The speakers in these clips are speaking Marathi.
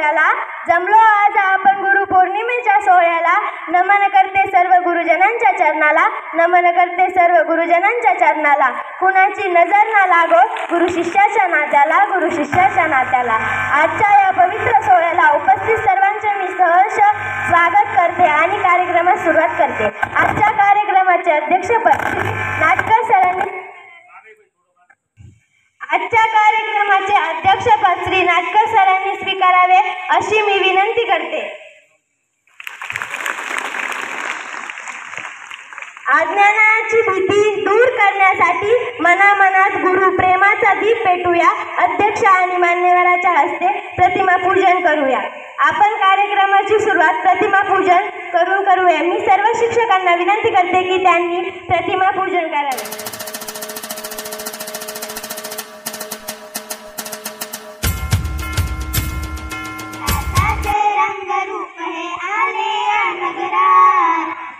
सगळ्याला, जमलो आज आपण गुरु पौर्णिमेच्या सोहळ्याला. नमन करते सर्व गुरुजनांच्या चरणाला, नमन करते सर्व गुरुजनांच्या चरणाला. कुणाची नजर ना लागो गुरु शिष्याच्या नात्याला, गुरु शिष्याच्या नात्याला. आजच्या या पवित्र सोहळ्याला उपस्थित सर्वांचे मी सहर्ष स्वागत करते आणि कार्यक्रमास सुरुवात करते. आजच्या कार्यक्रमाचे अध्यक्षपद नाटकर सरांनी श्री नाटकर सरांनी स्वीकारावे अशी मी विनंती करते. अज्ञानाची भीती दूर करण्यासाठी मनामनात गुरु प्रेमाचा दीप पेटूया. अध्यक्ष आणि मान्यवराच्या हस्ते प्रतिमा पूजन करूया. आपण कार्यक्रमाची सुरुवात प्रतिमा पूजन करून करूया. मी सर्व शिक्षकांना विनंती करते की त्यांनी प्रतिमा पूजन करावे.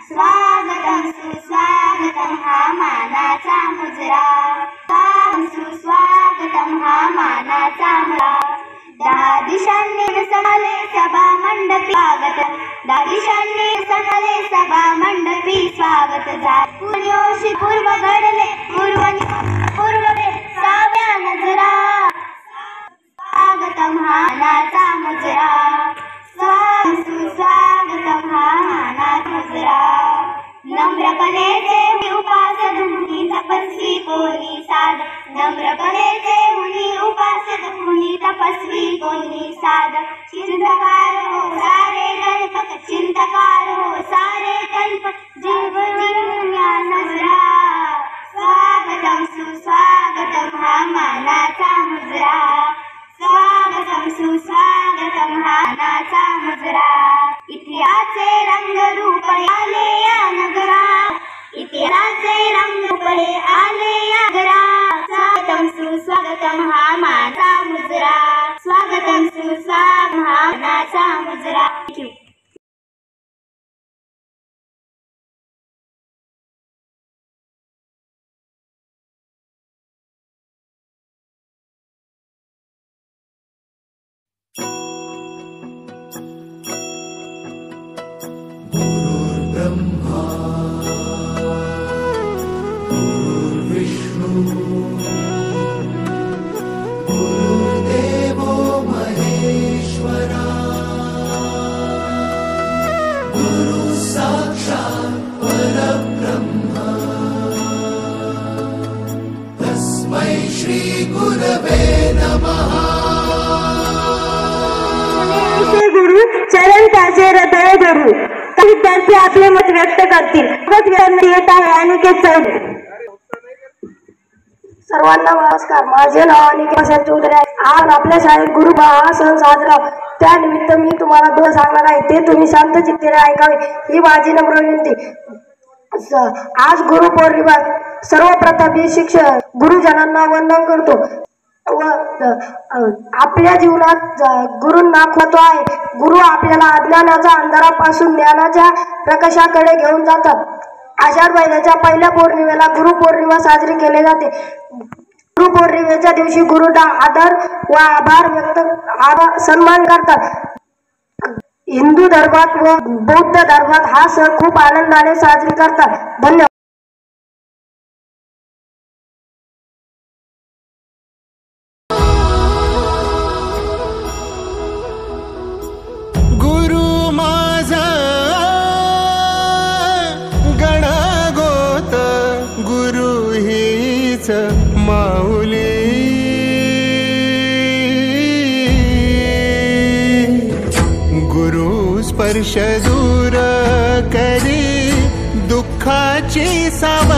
स्वागतम सुस्वागतम हा मानाचा मुजरा, सुस्वागतम हा मानाचा मुजरा. 10 दिशांनी सभाले सभा मंडपी स्वागत, 10 दिशांनी सभाले सभा मंडपी स्वागत. पुण्योशी पूर्व घडले पूर्ववे साव्या नजरा. स्वागतम हा मानाचा मुजरा, सुस्वागतम हा मानाचा मुजरा. नम्रपणेचे उपासक मुनी तपस्वी कोणी साध, नम्रपणेचे मुनी उपासक मुनी तपस्वी कोणी साध. चिंतकार हो सारे कल्पक, चिंतकार हो सारे कल्पक, जीव जीवया नजरा. स्वागतम सुस्वागतम हा मानाचा मुजरा, स्वागतम सुस्वागतम हा मानाचा मुजरा. इतिहासाचे रंगरूप आले या नगरा, इतिहासाचे रंगरूप आले या नगरा. स्वागतम सुस्वागतम हा मानाचा मुजरा, स्वागतम सुस्वागतम हा मानाचा मुजरा. गुरु चरण त्याचे हृदय धरू. काही विद्यार्थी आपले मत व्यक्त करतील. येत आहे अनिकेत चौधरी. सर्वांना नमस्कार. माझे नाव अनिकेत चौधरी आहे. आज आपल्या शाळेत गुरु हा सण साजरा, त्यानिमित्त मी तुम्हाला 2 सांगणार आहे, ते तुम्ही शांत चित्तेने ऐकावे ही माझी नम्र विनंती. आज गुरु पौर्णिमा. सर्वप्रथम मी शिक्षक गुरुजनांना वंदन करतो व आपल्या जीवनात गुरूंना महत्त्व आहे. गुरु आपल्याला अज्ञानाच्या अंधारापासून ज्ञानाच्या प्रकाशाकडे घेऊन जातात. आषाढ महिन्याच्या पहिल्या पौर्णिमेला गुरु पौर्णिमा साजरी केली जाते. गुरु पौर्णिमेच्या दिवशी गुरुंना आदर व आभार सन्मान करतात. हिंदू धर्मात व बौद्ध धर्मात हा सण खूप आनंदाने साजरी करतात. धन्यवाद. माऊली गुरु स्पर्श दूर करी दुःखाची साव